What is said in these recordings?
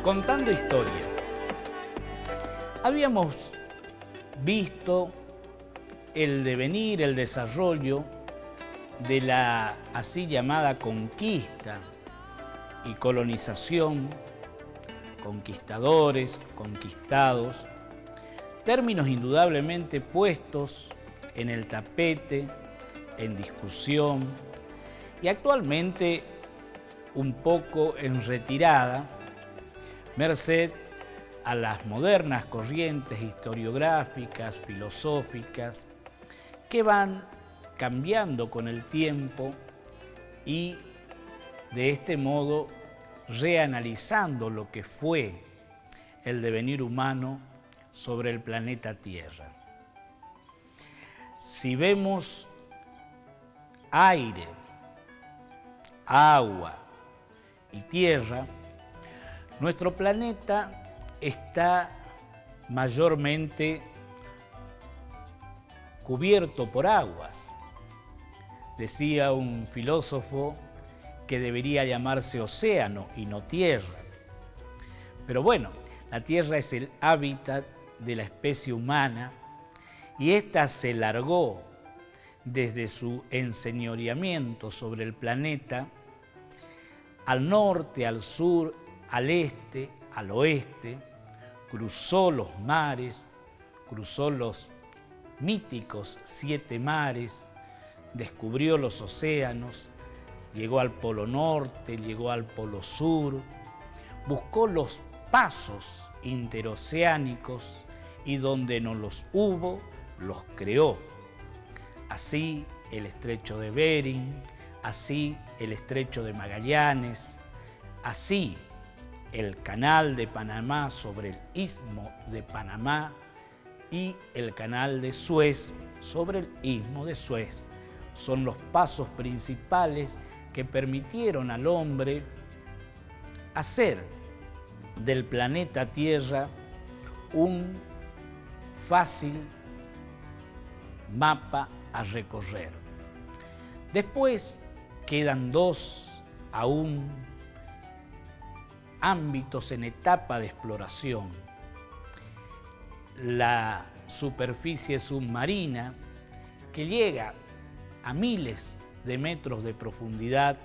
Contando historia. Habíamos visto el devenir, el desarrollo de la así llamada conquista y colonización, conquistadores, conquistados, términos indudablemente puestos en el tapete, en discusión y actualmente un poco en retirada, merced a las modernas corrientes historiográficas, filosóficas, que van cambiando con el tiempo y de este modo reanalizando lo que fue el devenir humano sobre el planeta Tierra. Si vemos aire, agua y tierra, nuestro planeta está mayormente cubierto por aguas. Decía un filósofo que debería llamarse océano y no tierra. Pero bueno, la tierra es el hábitat de la especie humana y ésta se largó desde su enseñoreamiento sobre el planeta al norte, al sur, al este, al oeste, cruzó los mares, cruzó los míticos 7 mares, descubrió los océanos, llegó al Polo Norte, llegó al Polo Sur, buscó los pasos interoceánicos y donde no los hubo, los creó. Así el Estrecho de Bering, así el Estrecho de Magallanes, así el Canal de Panamá sobre el Istmo de Panamá y el Canal de Suez sobre el Istmo de Suez. Son los pasos principales que permitieron al hombre hacer del planeta Tierra un fácil mapa a recorrer. Después quedan 2 aún ámbitos en etapa de exploración. La superficie submarina, que llega a miles de metros de profundidad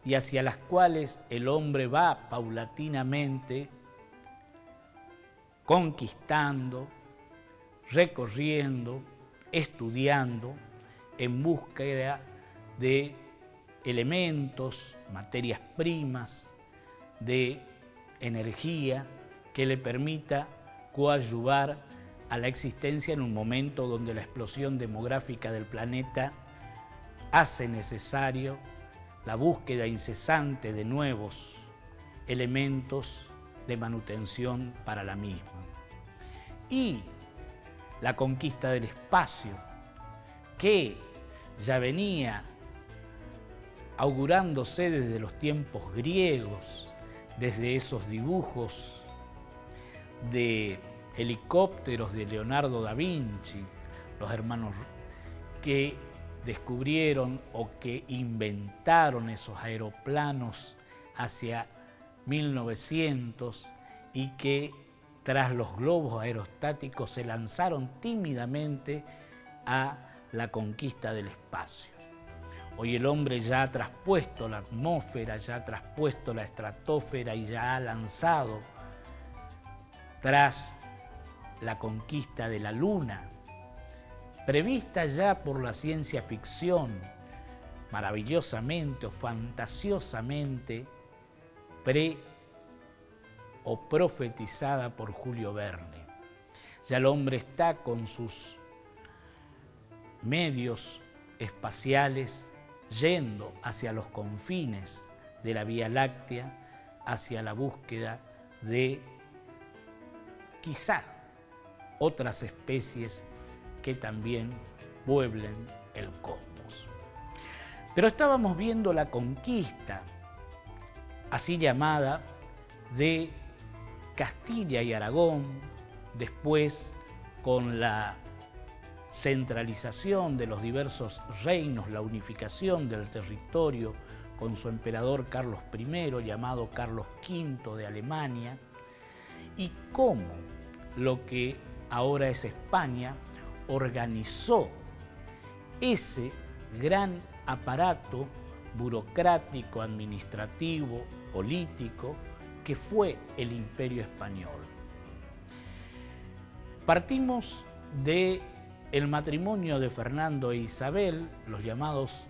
y hacia las cuales el hombre va paulatinamente conquistando, recorriendo, estudiando, en búsqueda de elementos, materias primas, de energía que le permita coadyuvar a la existencia en un momento donde la explosión demográfica del planeta hace necesario la búsqueda incesante de nuevos elementos de manutención para la misma. Y la conquista del espacio, que ya venía augurándose desde los tiempos griegos, desde esos dibujos de helicópteros de Leonardo da Vinci, los hermanos que descubrieron o que inventaron esos aeroplanos hacia 1900 y que tras los globos aerostáticos se lanzaron tímidamente a la conquista del espacio. Hoy el hombre ya ha traspuesto la atmósfera, ya ha traspuesto la estratosfera y ya ha lanzado, tras la conquista de la Luna, prevista ya por la ciencia ficción, maravillosamente o fantasiosamente o profetizada por Julio Verne. Ya el hombre está con sus medios espaciales yendo hacia los confines de la Vía Láctea, hacia la búsqueda de quizá otras especies que también pueblen el cosmos. Pero estábamos viendo la conquista, así llamada, de Castilla y Aragón, después con la centralización de los diversos reinos, la unificación del territorio con su emperador Carlos I, llamado Carlos V de Alemania, y cómo lo que ahora es España organizó ese gran aparato burocrático, administrativo, político, que fue el Imperio Español. Partimos del matrimonio de Fernando e Isabel, los llamados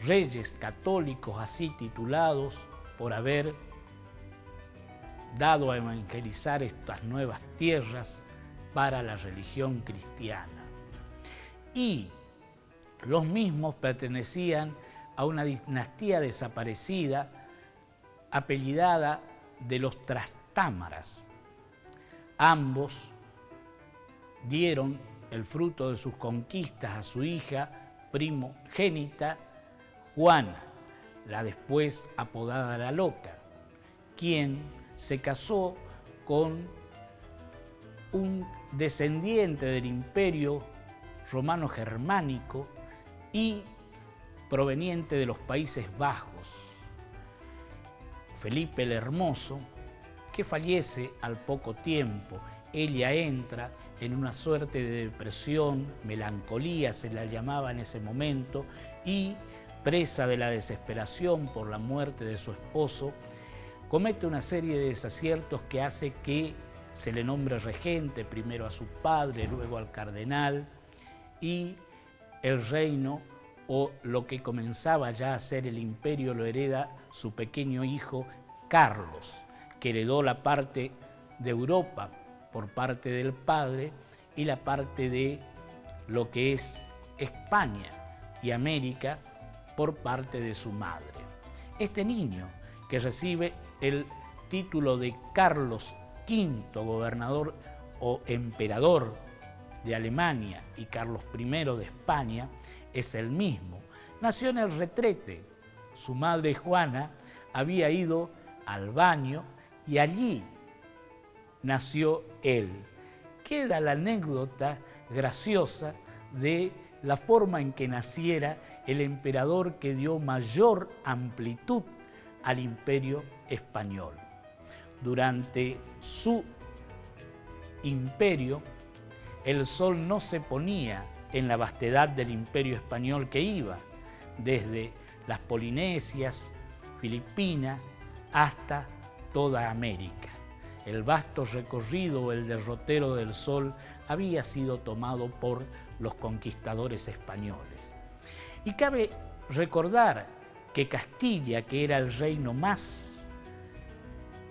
reyes católicos, así titulados, por haber dado a evangelizar estas nuevas tierras para la religión cristiana. Y los mismos pertenecían a una dinastía desaparecida apellidada de los Trastámaras. Ambos dieron el fruto de sus conquistas a su hija primogénita Juana, la después apodada la Loca, quien se casó con un descendiente del Imperio Romano Germánico y proveniente de los Países Bajos, Felipe el Hermoso, que fallece al poco tiempo. Ella entra en una suerte de depresión, melancolía se la llamaba en ese momento, y presa de la desesperación por la muerte de su esposo, comete una serie de desaciertos que hace que se le nombre regente, primero a su padre, luego al cardenal, y el reino, o lo que comenzaba ya a ser el imperio, lo hereda su pequeño hijo Carlos, que heredó la parte de Europa por parte del padre y la parte de lo que es España y América por parte de su madre. Este niño, que recibe el título de Carlos V, gobernador o emperador de Alemania, y Carlos I de España, es el mismo. Nació en el Retrete. Su madre Juana había ido al baño y allí nació él. Queda la anécdota graciosa de la forma en que naciera el emperador que dio mayor amplitud al Imperio Español. Durante su imperio, el sol no se ponía en la vastedad del Imperio Español que iba desde las Polinesias, Filipinas, hasta toda América. El vasto recorrido, el derrotero del sol, había sido tomado por los conquistadores españoles. Y cabe recordar que Castilla, que era el reino más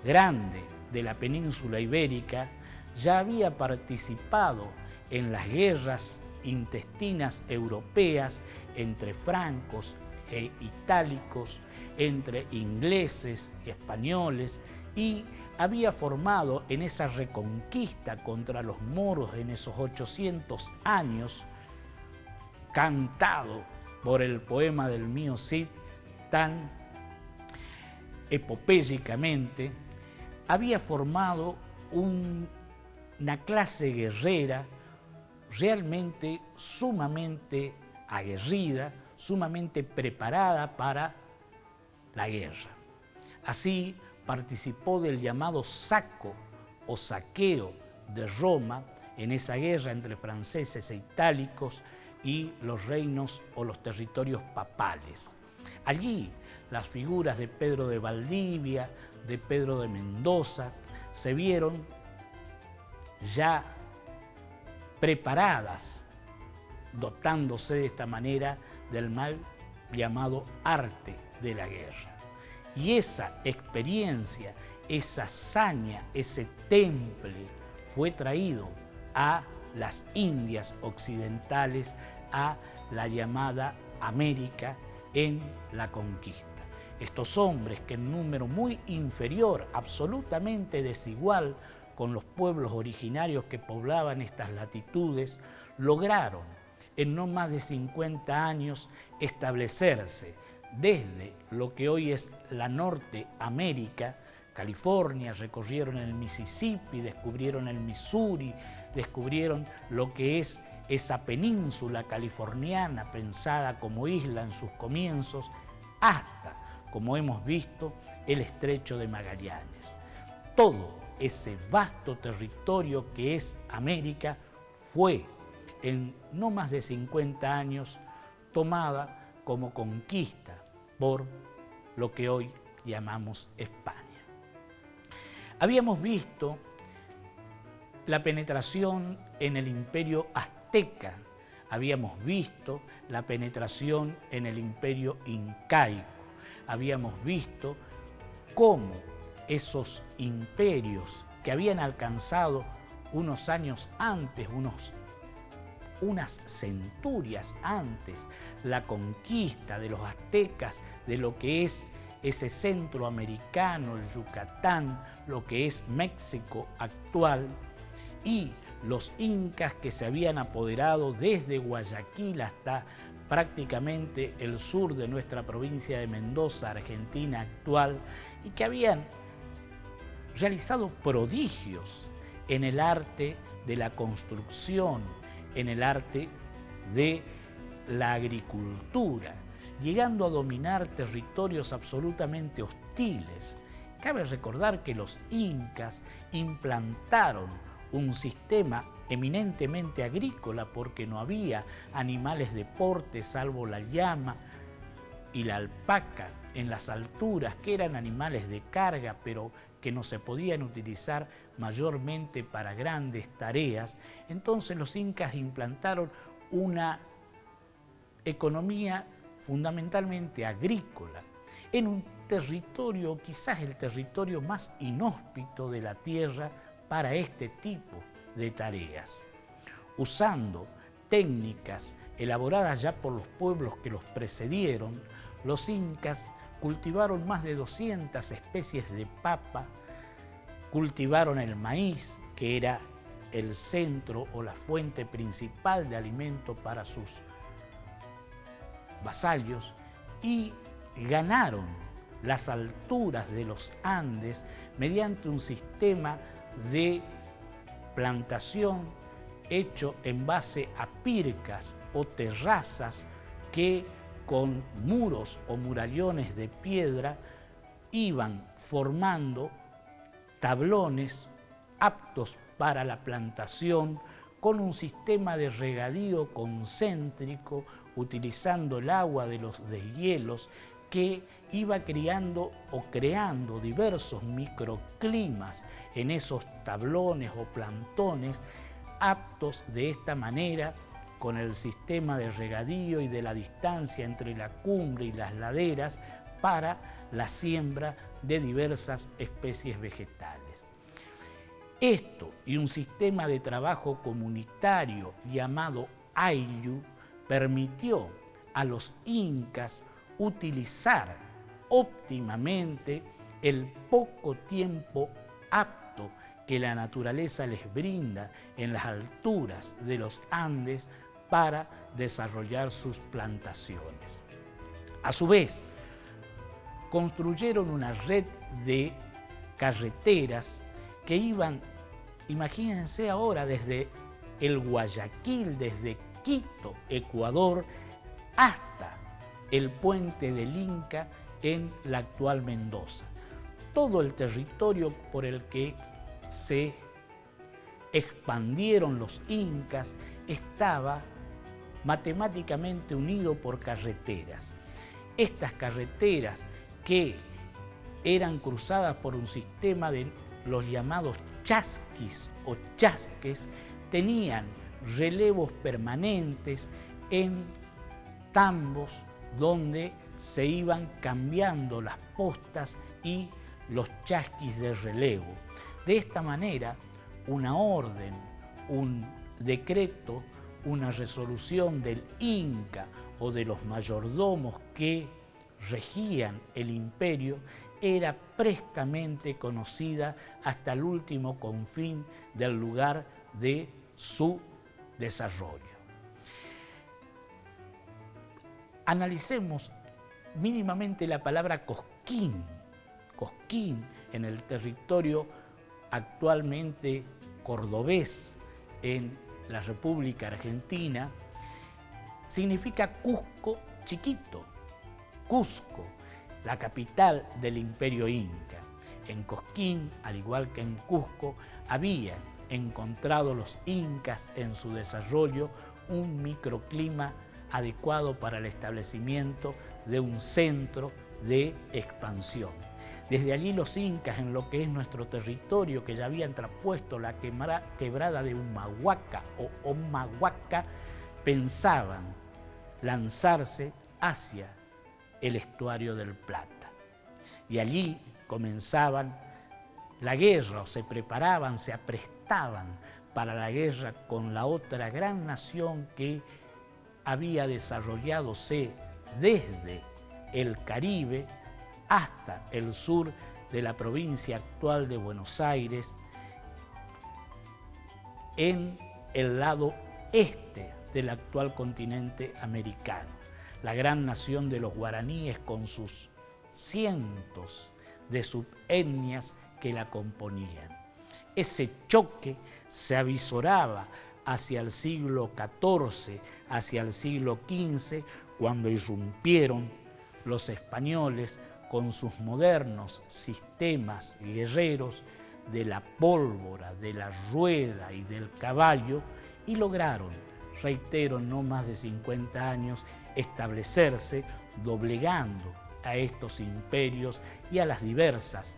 grande de la península ibérica, ya había participado en las guerras intestinas europeas entre francos e itálicos, entre ingleses y españoles, y había formado en esa reconquista contra los moros en esos 800 años, cantado por el poema del mío Cid tan epopélicamente, había formado una clase guerrera realmente sumamente aguerrida, sumamente preparada para la guerra. Así participó del llamado saco o saqueo de Roma en esa guerra entre franceses e itálicos y los reinos o los territorios papales. Allí las figuras de Pedro de Valdivia, de Pedro de Mendoza, se vieron ya preparadas, dotándose de esta manera del mal llamado arte de la guerra. Y esa experiencia, esa hazaña, ese temple fue traído a las Indias occidentales, a la llamada América en la conquista. Estos hombres, que en número muy inferior, absolutamente desigual con los pueblos originarios que poblaban estas latitudes, lograron en no más de 50 años establecerse desde lo que hoy es la Norteamérica, California, recorrieron el Mississippi, descubrieron el Missouri, descubrieron lo que es esa península californiana pensada como isla en sus comienzos, hasta, como hemos visto, el Estrecho de Magallanes. Todo ese vasto territorio que es América fue, en no más de 50 años, tomada como conquista por lo que hoy llamamos España. Habíamos visto la penetración en el imperio azteca, habíamos visto la penetración en el imperio incaico, habíamos visto cómo esos imperios que habían alcanzado unos años antes, unas centurias antes, la conquista de los aztecas, de lo que es ese centro americano, el Yucatán, lo que es México actual, y los incas que se habían apoderado desde Guayaquil hasta prácticamente el sur de nuestra provincia de Mendoza, Argentina actual, y que habían realizado prodigios en el arte de la construcción, en el arte de la agricultura, llegando a dominar territorios absolutamente hostiles. Cabe recordar que los incas implantaron un sistema eminentemente agrícola porque no había animales de porte salvo la llama y la alpaca en las alturas, que eran animales de carga, pero que no se podían utilizar mayormente para grandes tareas. Entonces los incas implantaron una economía fundamentalmente agrícola, en un territorio, quizás el territorio más inhóspito de la tierra para este tipo de tareas, usando técnicas elaboradas ya por los pueblos que los precedieron. Los incas cultivaron más de 200 especies de papa, cultivaron el maíz, que era el centro o la fuente principal de alimento para sus vasallos, y ganaron las alturas de los Andes mediante un sistema de plantación hecho en base a pircas o terrazas que con muros o murallones de piedra iban formando tablones aptos para la plantación, con un sistema de regadío concéntrico, utilizando el agua de los deshielos, que iba creando diversos microclimas en esos tablones o plantones, aptos de esta manera, con el sistema de regadío y de la distancia entre la cumbre y las laderas, para la siembra de diversas especies vegetales. Esto y un sistema de trabajo comunitario llamado ayllu permitió a los incas utilizar óptimamente el poco tiempo apto que la naturaleza les brinda en las alturas de los Andes para desarrollar sus plantaciones. A su vez, construyeron una red de carreteras que iban, imagínense ahora, desde el Guayaquil, desde Quito, Ecuador, hasta el puente del Inca en la actual Mendoza. Todo el territorio por el que se expandieron los incas estaba matemáticamente unido por carreteras. Estas carreteras, que eran cruzadas por un sistema de los llamados chasquis o chasques, tenían relevos permanentes en tambos donde se iban cambiando las postas y los chasquis de relevo. De esta manera, una orden, un decreto, una resolución del Inca o de los mayordomos que regían el imperio era prestamente conocida hasta el último confín del lugar de su desarrollo. Analicemos mínimamente la palabra cosquín. Cosquín en el territorio actualmente cordobés en la República Argentina significa Cusco chiquito. Cusco, la capital del Imperio Inca. En Cosquín, al igual que en Cusco, había encontrado los incas en su desarrollo un microclima adecuado para el establecimiento de un centro de expansión. Desde allí los incas, en lo que es nuestro territorio, que ya habían traspuesto la quebrada de Humahuaca o Omahuaca, pensaban lanzarse hacia el estuario del Plata. Y allí comenzaban la guerra, o se preparaban, se aprestaban para la guerra con la otra gran nación que había desarrolladose desde el Caribe hasta el sur de la provincia actual de Buenos Aires, en el lado este del actual continente americano, la gran nación de los guaraníes con sus cientos de subetnias que la componían. Ese choque se avisoraba hacia el siglo XIV, hacia el siglo XV, cuando irrumpieron los españoles con sus modernos sistemas guerreros de la pólvora, de la rueda y del caballo, y lograron, reitero, no más de 50 años, establecerse doblegando a estos imperios y a las diversas,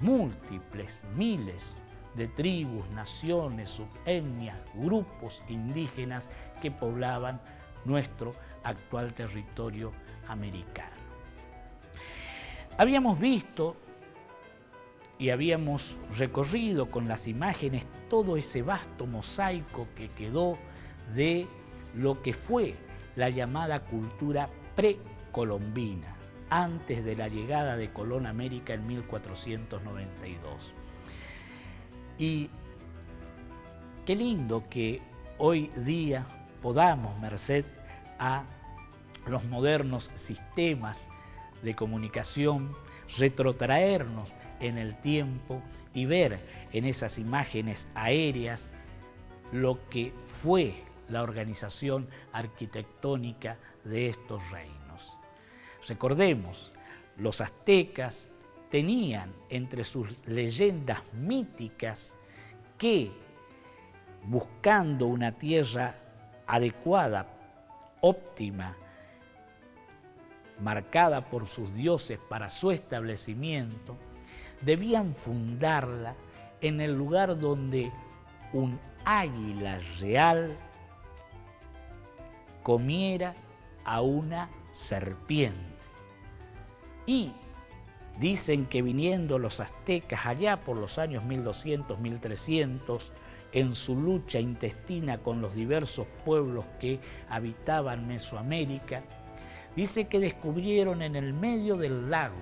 múltiples, miles de tribus, naciones, subetnias, grupos indígenas que poblaban nuestro actual territorio americano. Habíamos visto y habíamos recorrido con las imágenes todo ese vasto mosaico que quedó de lo que fue la llamada cultura precolombina, antes de la llegada de Colón a América en 1492. Y qué lindo que hoy día podamos, merced a los modernos sistemas de comunicación, retrotraernos en el tiempo y ver en esas imágenes aéreas lo que fue la organización arquitectónica de estos reinos. Recordemos, los aztecas tenían entre sus leyendas míticas que, buscando una tierra adecuada, óptima, marcada por sus dioses para su establecimiento, debían fundarla en el lugar donde un águila real comiera a una serpiente. Y dicen que viniendo los aztecas allá por los años 1200, 1300, en su lucha intestina con los diversos pueblos que habitaban Mesoamérica, dice que descubrieron en el medio del lago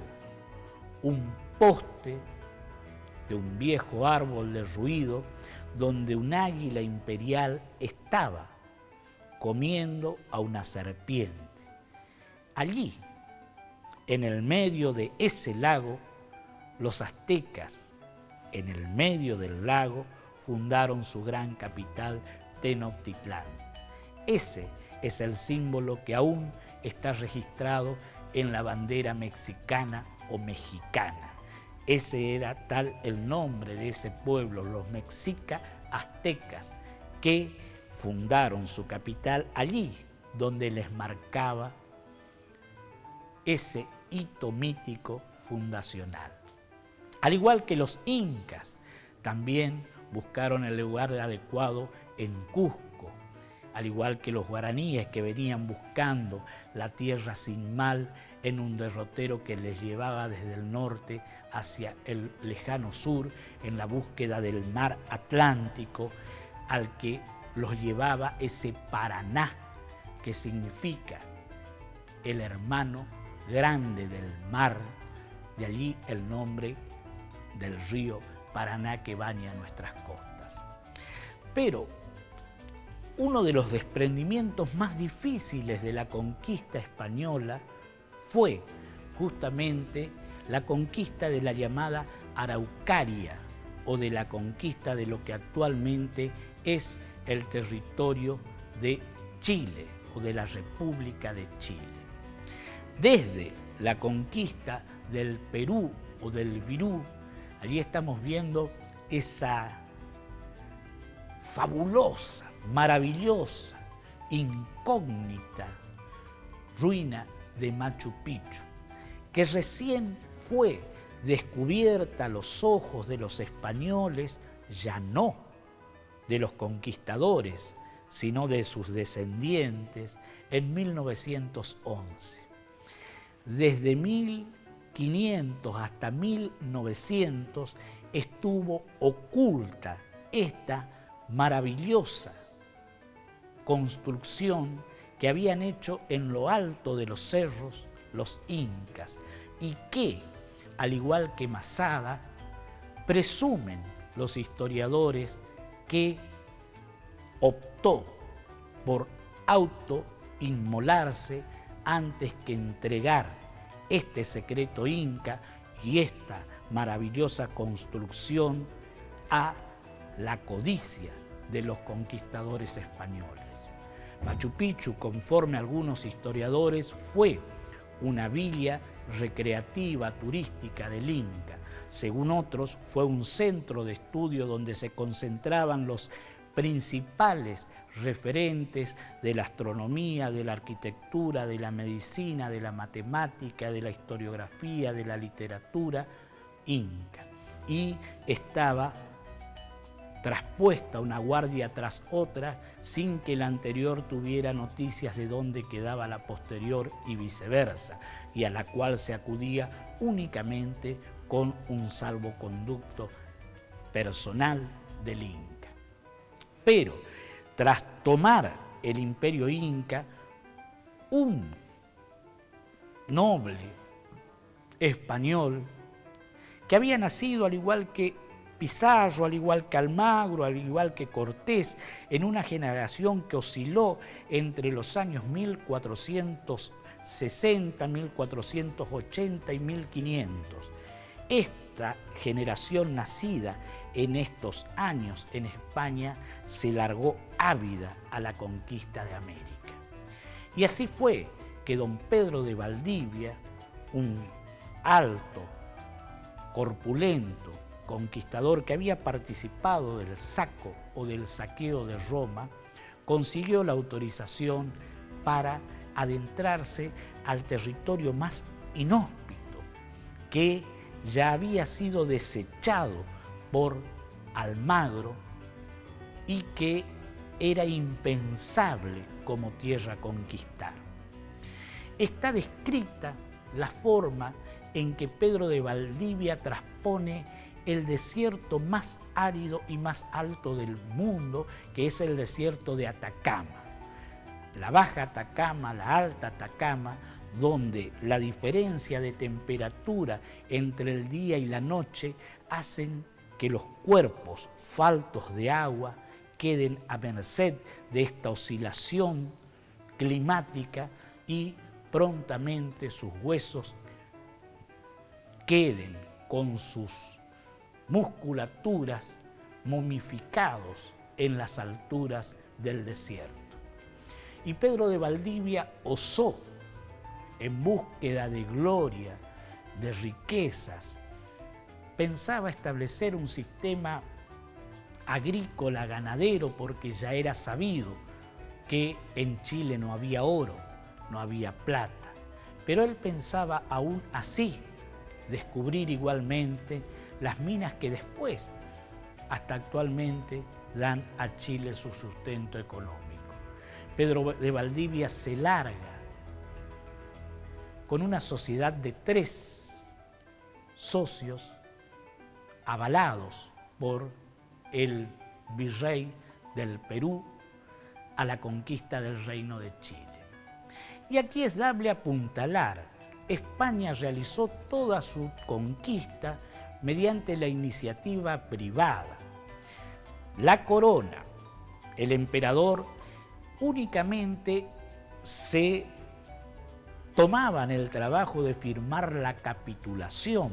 un poste de un viejo árbol derruido donde un águila imperial estaba comiendo a una serpiente. Allí, en el medio de ese lago, los aztecas, en el medio del lago, fundaron su gran capital, Tenochtitlán. Ese es el símbolo que aún está registrado en la bandera mexicana o mexicana. Ese era tal el nombre de ese pueblo, los mexica aztecas, que fundaron su capital allí, donde les marcaba ese hito mítico fundacional. Al igual que los incas, también buscaron el lugar adecuado en Cusco, al igual que los guaraníes que venían buscando la tierra sin mal en un derrotero que les llevaba desde el norte hacia el lejano sur, en la búsqueda del mar Atlántico, al que los llevaba ese Paraná, que significa el hermano grande del mar, de allí el nombre del río Paraná que baña nuestras costas. Pero uno de los desprendimientos más difíciles de la conquista española fue justamente la conquista de la llamada Araucaria, o de la conquista de lo que actualmente es el territorio de Chile o de la República de Chile. desde la conquista del Perú o del Virú. Allí estamos viendo esa fabulosa, maravillosa, incógnita ruina de Machu Picchu, que recién fue descubierta a los ojos de los españoles, ya no de los conquistadores, sino de sus descendientes, en 1911. Desde 1500 hasta 1900 estuvo oculta esta maravillosa construcción que habían hecho en lo alto de los cerros los incas y que, al igual que Masada, presumen los historiadores que optó por autoinmolarse antes que entregar este secreto inca y esta maravillosa construcción a la codicia de los conquistadores españoles. Machu Picchu, conforme algunos historiadores, fue una villa recreativa turística del Inca. Según otros, fue un centro de estudio donde se concentraban los principales referentes de la astronomía, de la arquitectura, de la medicina, de la matemática, de la historiografía, de la literatura inca. Y estaba traspuesta una guardia tras otra sin que la anterior tuviera noticias de dónde quedaba la posterior y viceversa, y a la cual se acudía únicamente con un salvoconducto personal del Inca. Pero tras tomar el imperio Inca, un noble español que había nacido al igual que Pizarro, al igual que Almagro, al igual que Cortés, en una generación que osciló entre los años 1460, 1480 y 1500. Esta generación nacida en estos años en España se largó ávida a la conquista de América. Y así fue que don Pedro de Valdivia, un alto, corpulento conquistador que había participado del saco o del saqueo de Roma, consiguió la autorización para adentrarse al territorio más inhóspito, que ya había sido desechado por Almagro y que era impensable como tierra conquistar. Está descrita la forma en que Pedro de Valdivia transpone el desierto más árido y más alto del mundo, que es el desierto de Atacama. La baja Atacama, la alta Atacama, donde la diferencia de temperatura entre el día y la noche hacen que los cuerpos faltos de agua queden a merced de esta oscilación climática y prontamente sus huesos queden con sus musculaturas momificados en las alturas del desierto. Y Pedro de Valdivia osó, en búsqueda de gloria, de riquezas, pensaba establecer un sistema agrícola, ganadero, porque ya era sabido que en Chile no había oro, no había plata. Pero él pensaba aún así descubrir igualmente las minas que después, hasta actualmente, dan a Chile su sustento económico. Pedro de Valdivia se larga con una sociedad de 3 socios avalados por el virrey del Perú a la conquista del Reino de Chile. Y aquí es dable apuntalar, España realizó toda su conquista mediante la iniciativa privada. La corona, el emperador, únicamente se tomaban el trabajo de firmar la capitulación,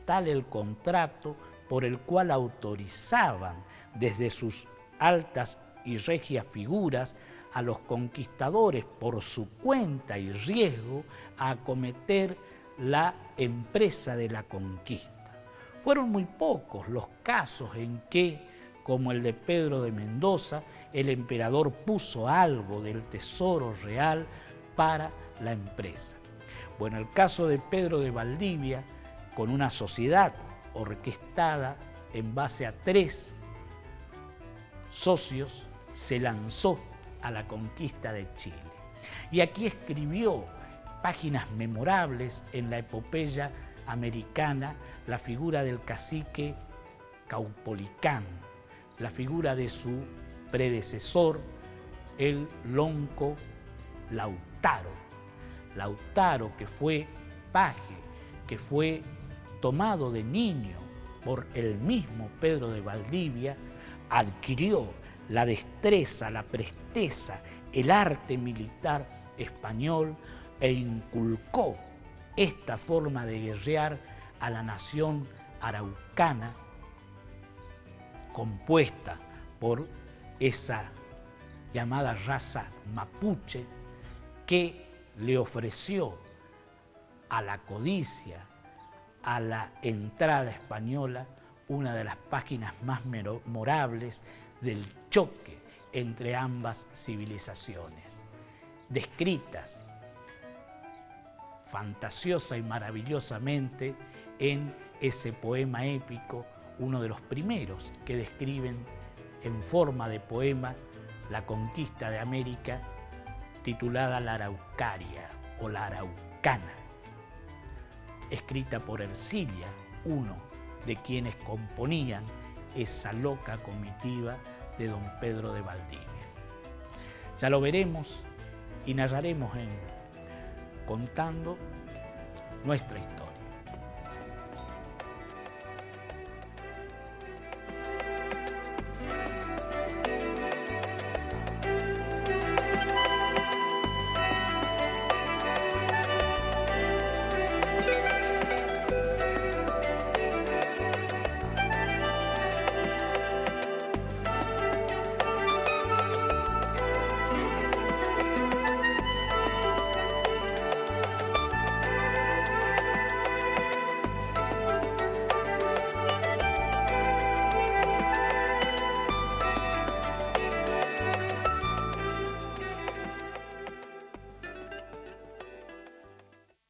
tal el contrato por el cual autorizaban desde sus altas y regias figuras a los conquistadores por su cuenta y riesgo a acometer la empresa de la conquista. Fueron muy pocos los casos en que, como el de Pedro de Mendoza, el emperador puso algo del tesoro real para la empresa. Bueno, el caso de Pedro de Valdivia, con una sociedad orquestada en base a 3 socios, se lanzó a la conquista de Chile. Y aquí escribió páginas memorables en la epopeya americana la figura del cacique Caupolicán, la figura de su predecesor, el lonco Lautaro. Lautaro, que fue paje, que fue tomado de niño por el mismo Pedro de Valdivia, adquirió la destreza, la presteza, el arte militar español e inculcó esta forma de guerrear a la nación araucana, compuesta por esa llamada raza mapuche, que le ofreció a la codicia, a la entrada española, una de las páginas más memorables del choque entre ambas civilizaciones, descritas fantasiosa y maravillosamente en ese poema épico, uno de los primeros que describen en forma de poema la conquista de América, titulada La Araucaria o La Araucana, escrita por Ercilia, uno de quienes componían esa loca comitiva de don Pedro de Valdivia. Ya lo veremos y narraremos contando nuestra historia.